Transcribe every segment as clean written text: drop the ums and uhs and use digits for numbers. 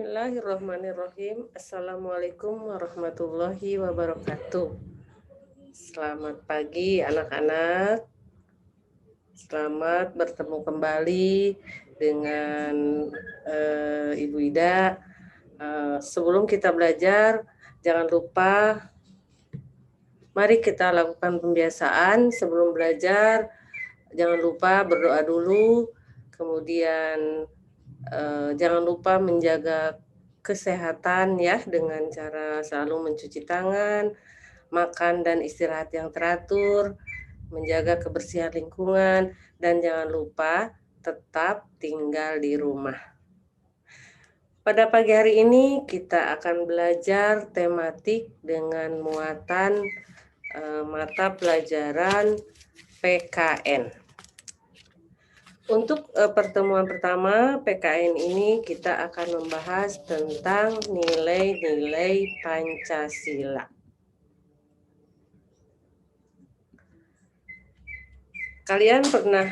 Bismillahirrahmanirrahim. Assalamualaikum warahmatullahi wabarakatuh. Selamat pagi anak-anak. Selamat bertemu kembali dengan Ibu Ida. Sebelum kita belajar, jangan lupa mari kita lakukan pembiasaan sebelum belajar. Jangan lupa berdoa dulu, kemudian jangan lupa menjaga kesehatan ya dengan cara selalu mencuci tangan, makan dan istirahat yang teratur, menjaga kebersihan lingkungan, dan jangan lupa tetap tinggal di rumah. Pada pagi hari ini kita akan belajar tematik dengan muatan mata pelajaran PKN. Untuk pertemuan pertama PKN ini kita akan membahas tentang nilai-nilai Pancasila. Kalian pernah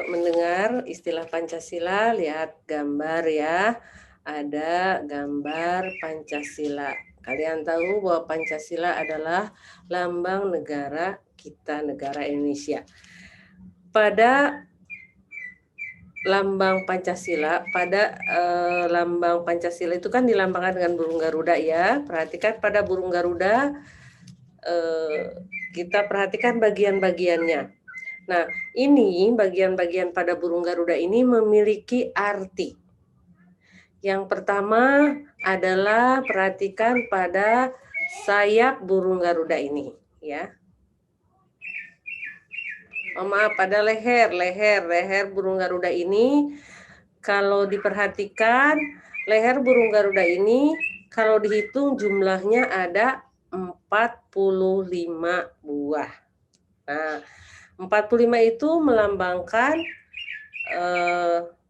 mendengar istilah Pancasila? Lihat gambar ya, ada gambar Pancasila. Kalian tahu bahwa Pancasila adalah lambang negara kita, negara Indonesia. Pada lambang Pancasila, lambang Pancasila itu kan dilambangkan dengan burung Garuda ya. Perhatikan pada burung Garuda, kita perhatikan bagian-bagiannya. Nah, ini bagian-bagian pada burung Garuda ini memiliki arti. Yang pertama adalah perhatikan pada sayap burung Garuda ini ya. Maaf, pada leher burung Garuda ini. Kalau diperhatikan leher burung Garuda ini kalau dihitung jumlahnya ada 45 buah. Nah, 45 itu melambangkan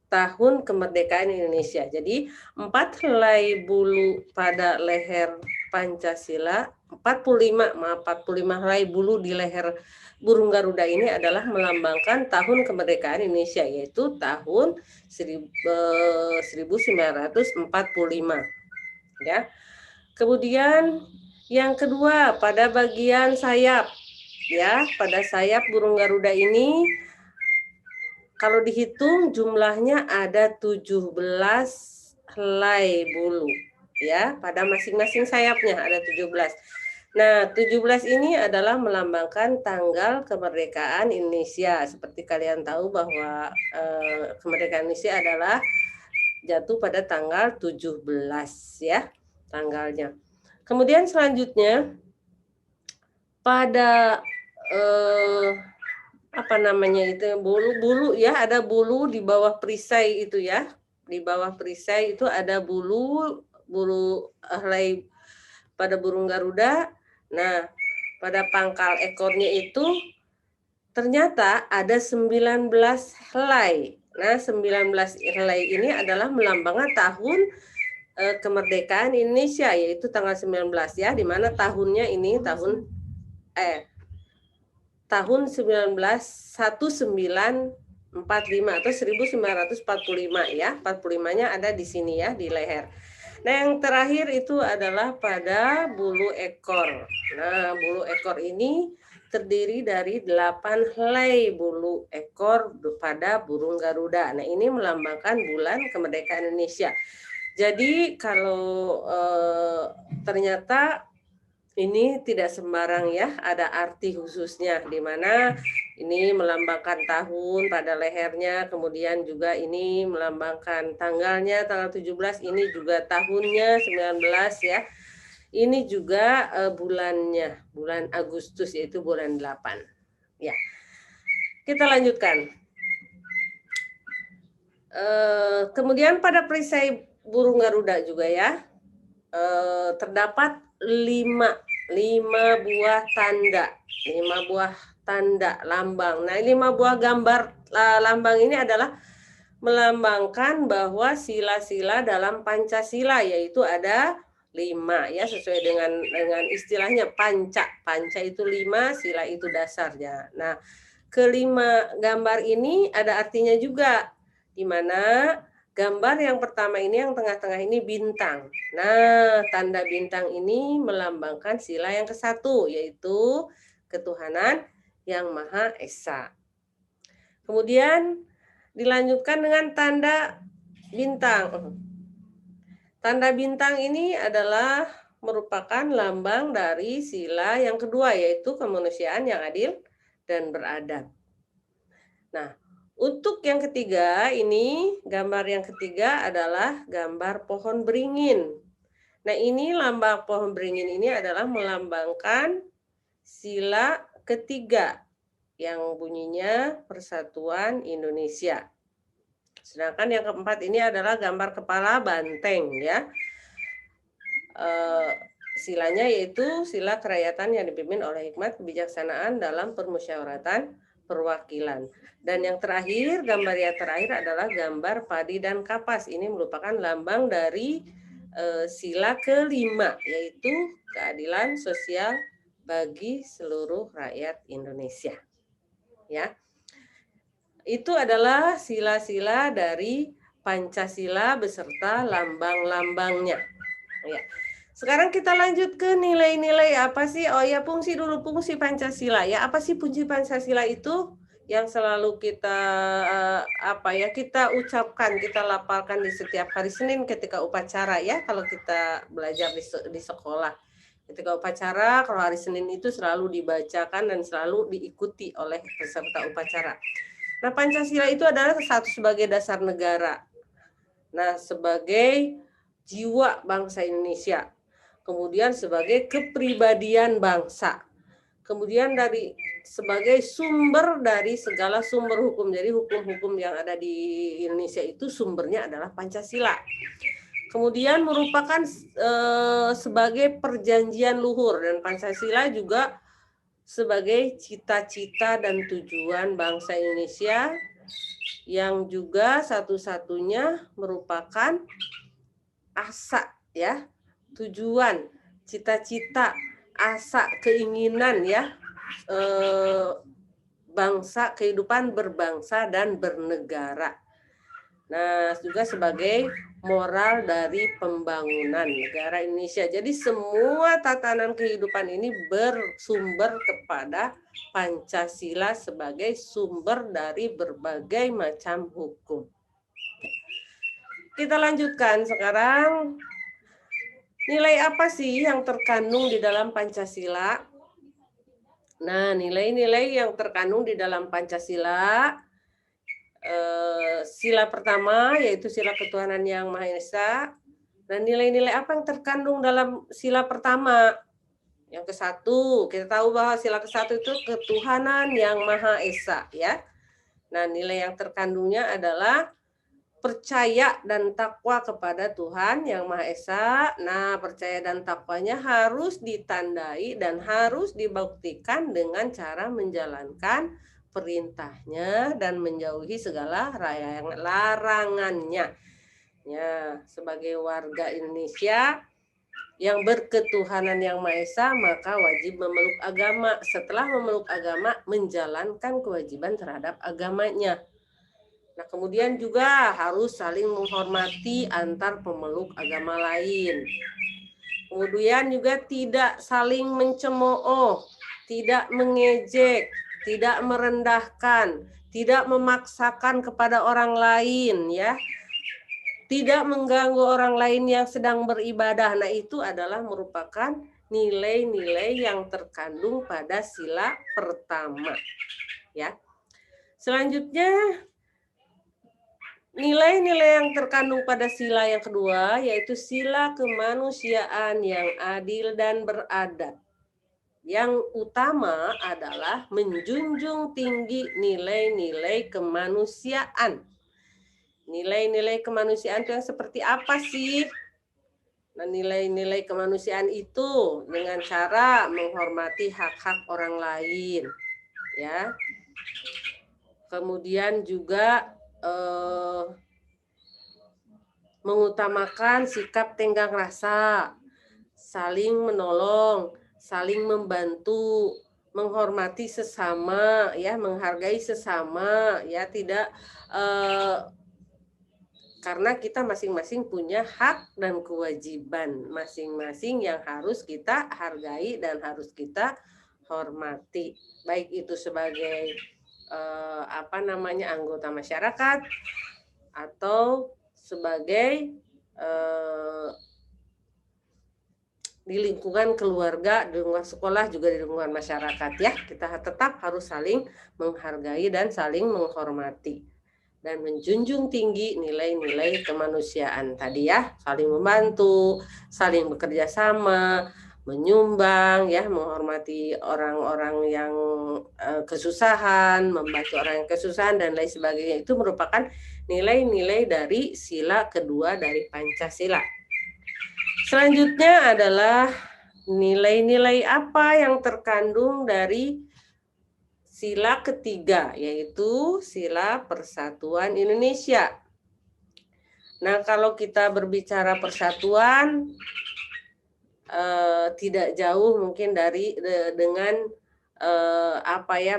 tahun kemerdekaan Indonesia. Jadi 4 helai bulu pada leher Pancasila, 45 helai bulu di leher burung Garuda ini adalah melambangkan tahun kemerdekaan Indonesia, yaitu tahun 1945 ya. Kemudian yang kedua pada bagian sayap ya, pada sayap burung Garuda ini kalau dihitung jumlahnya ada 17 helai bulu ya, pada masing-masing sayapnya ada 17. Nah, 17 ini adalah melambangkan tanggal kemerdekaan Indonesia. Seperti kalian tahu bahwa kemerdekaan Indonesia adalah jatuh pada tanggal 17 ya, tanggalnya. Kemudian selanjutnya pada apa namanya itu bulu-bulu ya, ada bulu di bawah perisai itu ya. Di bawah perisai itu ada bulu helai pada burung Garuda. Nah, pada pangkal ekornya itu ternyata ada 19 helai. Nah, 19 helai ini adalah melambangkan tahun kemerdekaan Indonesia, yaitu tanggal 19 ya, di mana tahunnya ini tahun 1945 atau 1945 ya. 45-nya ada di sini ya, di leher. Nah, yang terakhir itu adalah pada bulu ekor. Nah, bulu ekor ini terdiri dari 8 helai bulu ekor pada burung Garuda. Nah, ini melambangkan bulan kemerdekaan Indonesia. Jadi kalau ternyata ini tidak sembarang ya, ada arti khususnya, di mana ini melambangkan tahun pada lehernya, kemudian juga ini melambangkan tanggalnya, tanggal 17, ini juga tahunnya 19 ya. Ini juga bulannya, bulan Agustus, yaitu bulan 8. Ya. Kita lanjutkan. Kemudian pada perisai burung Garuda juga ya, terdapat 5 buah tanda lambang. Nah, 5 buah gambar lambang ini adalah melambangkan bahwa sila-sila dalam Pancasila, yaitu ada 5 ya, sesuai dengan istilahnya panca itu 5, sila itu dasarnya. Nah, kelima gambar ini ada artinya juga, di mana Gambar yang pertama ini yang tengah-tengah ini bintang. Nah, tanda bintang ini melambangkan sila yang ke-1, yaitu ketuhanan yang Maha Esa. Kemudian dilanjutkan dengan tanda bintang. Tanda bintang ini adalah merupakan lambang dari sila yang kedua, yaitu kemanusiaan yang adil dan beradab. Nah, untuk yang ketiga ini, gambar yang ketiga adalah gambar pohon beringin. Nah, ini lambang pohon beringin ini adalah melambangkan sila ketiga yang bunyinya Persatuan Indonesia. Sedangkan yang keempat ini adalah gambar kepala banteng ya. Silanya yaitu sila kerakyatan yang dipimpin oleh hikmat kebijaksanaan dalam permusyawaratan perwakilan. Dan yang terakhir, gambar yang terakhir adalah gambar padi dan kapas. Ini merupakan lambang dari sila kelima, yaitu keadilan sosial bagi seluruh rakyat Indonesia. Ya, itu adalah sila-sila dari Pancasila beserta lambang-lambangnya. Ya. Sekarang kita lanjut ke nilai-nilai apa sih? Oh ya, fungsi dulu, fungsi Pancasila ya. Apa sih fungsi Pancasila itu? Yang selalu kita kita ucapkan, kita lapalkan di setiap hari Senin ketika upacara ya, kalau kita belajar di sekolah. Ketika upacara, kalau hari Senin itu selalu dibacakan dan selalu diikuti oleh peserta upacara. Nah, Pancasila itu adalah satu sebagai dasar negara. Nah, sebagai jiwa bangsa Indonesia. Kemudian sebagai kepribadian bangsa. Kemudian sebagai sumber dari segala sumber hukum. Jadi hukum-hukum yang ada di Indonesia itu sumbernya adalah Pancasila. Kemudian merupakan sebagai perjanjian luhur, dan Pancasila juga sebagai cita-cita dan tujuan bangsa Indonesia yang juga satu-satunya merupakan asa ya, tujuan, cita-cita, asa, keinginan ya, bangsa, kehidupan berbangsa dan bernegara. Nah, juga sebagai moral dari pembangunan negara Indonesia. Jadi semua tatanan kehidupan ini bersumber kepada Pancasila sebagai sumber dari berbagai macam hukum. Kita lanjutkan sekarang. Nilai apa sih yang terkandung di dalam Pancasila? Nah, nilai-nilai yang terkandung di dalam Pancasila, sila pertama yaitu sila ketuhanan yang Maha Esa. Dan nilai-nilai apa yang terkandung dalam sila pertama? Yang ke-1, kita tahu bahwa sila ke-1 itu ketuhanan yang Maha Esa ya. Nah, nilai yang terkandungnya adalah percaya dan takwa kepada Tuhan yang Maha Esa. Nah, percaya dan takwanya harus ditandai dan harus dibuktikan dengan cara menjalankan perintahnya dan menjauhi segala larangannya. Ya, sebagai warga Indonesia yang berketuhanan yang Maha Esa, maka wajib memeluk agama. Setelah memeluk agama, menjalankan kewajiban terhadap agamanya. Nah, kemudian juga harus saling menghormati antar pemeluk agama lain. Kemudian juga tidak saling mencemooh, tidak mengejek, tidak merendahkan, tidak memaksakan kepada orang lain ya. Tidak mengganggu orang lain yang sedang beribadah. Nah, itu adalah merupakan nilai-nilai yang terkandung pada sila pertama ya. Selanjutnya, nilai-nilai yang terkandung pada sila yang kedua yaitu sila kemanusiaan yang adil dan beradab. Yang utama adalah menjunjung tinggi nilai-nilai kemanusiaan. Nilai-nilai kemanusiaan itu yang seperti apa sih? Nah, nilai-nilai kemanusiaan itu dengan cara menghormati hak-hak orang lain, ya. Kemudian juga mengutamakan sikap tenggang rasa, saling menolong, saling membantu, menghormati sesama, ya, menghargai sesama, ya, tidak Karena kita masing-masing punya hak dan kewajiban masing-masing yang harus kita hargai dan harus kita hormati. Baik itu sebagai anggota masyarakat atau sebagai di lingkungan keluarga, di lingkungan sekolah, juga di lingkungan masyarakat ya. Kita tetap harus saling menghargai dan saling menghormati dan menjunjung tinggi nilai-nilai kemanusiaan tadi ya, saling membantu, saling bekerja sama, menyumbang ya, menghormati orang-orang yang kesusahan, membantu orang yang kesusahan dan lain sebagainya. Itu merupakan nilai-nilai dari sila kedua dari Pancasila. Selanjutnya adalah nilai-nilai apa yang terkandung dari sila ketiga, yaitu sila Persatuan Indonesia. Nah, kalau kita berbicara persatuan, tidak jauh mungkin dengan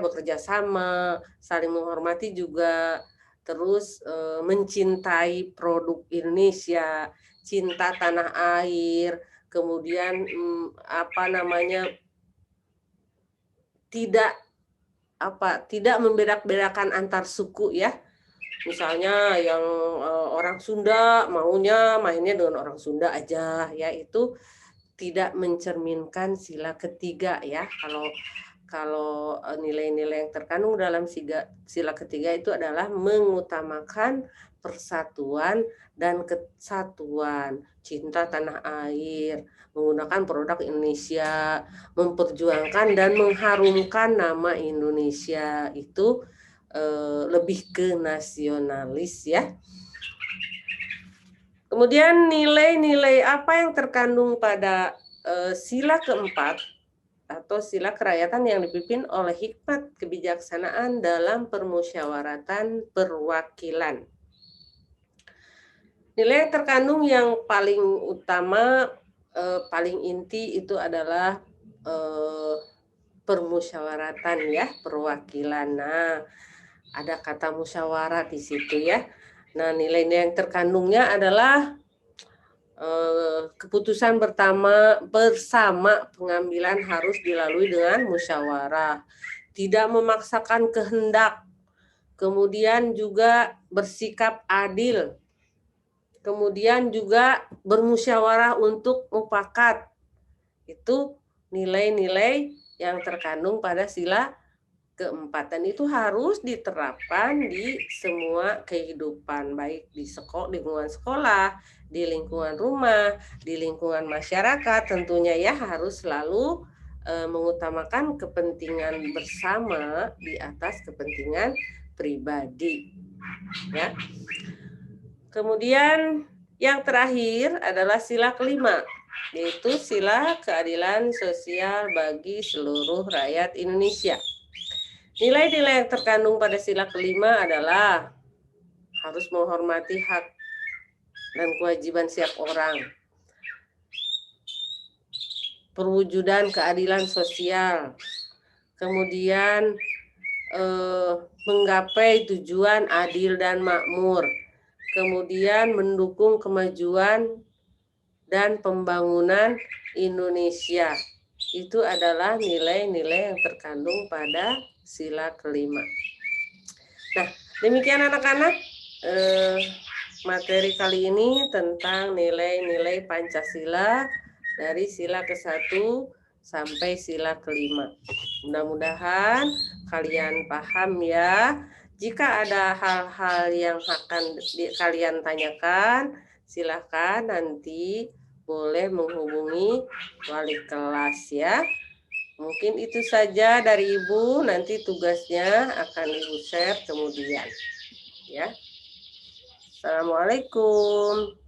bekerja sama, saling menghormati juga, terus mencintai produk Indonesia, cinta tanah air, kemudian tidak membedak-bedakan antar suku ya. Misalnya yang orang Sunda maunya mainnya dengan orang Sunda aja ya, itu tidak mencerminkan sila ketiga ya. Kalau nilai-nilai yang terkandung dalam sila ketiga itu adalah mengutamakan persatuan dan kesatuan, cinta tanah air, menggunakan produk Indonesia, memperjuangkan dan mengharumkan nama Indonesia. Itu lebih ke nasionalis ya. Kemudian nilai-nilai apa yang terkandung pada sila keempat atau sila kerakyatan yang dipimpin oleh hikmat kebijaksanaan dalam permusyawaratan perwakilan. Nilai yang terkandung yang paling utama, paling inti itu adalah permusyawaratan ya, perwakilan. Nah, ada kata musyawarah di situ ya. Nah, nilai-nilai yang terkandungnya adalah keputusan bersama pengambilan harus dilalui dengan musyawarah, tidak memaksakan kehendak, kemudian juga bersikap adil, kemudian juga bermusyawarah untuk mufakat. Itu nilai-nilai yang terkandung pada sila keempat, dan itu harus diterapkan di semua kehidupan, baik di lingkungan sekolah, di lingkungan rumah, di lingkungan masyarakat. Tentunya ya harus selalu mengutamakan kepentingan bersama di atas kepentingan pribadi ya. Kemudian yang terakhir adalah sila kelima, yaitu sila keadilan sosial bagi seluruh rakyat Indonesia. Nilai-nilai yang terkandung pada sila kelima adalah harus menghormati hak dan kewajiban setiap orang, perwujudan keadilan sosial, kemudian menggapai tujuan adil dan makmur, kemudian mendukung kemajuan dan pembangunan Indonesia. Itu adalah nilai-nilai yang terkandung pada sila kelima. Nah, demikian anak-anak materi kali ini tentang nilai-nilai Pancasila dari sila ke-1 sampai sila kelima. Mudah-mudahan kalian paham ya. Jika ada hal-hal yang akan kalian tanyakan, silakan nanti boleh menghubungi wali kelas ya. Mungkin itu saja dari Ibu, nanti tugasnya akan Ibu share kemudian. Ya. Assalamualaikum.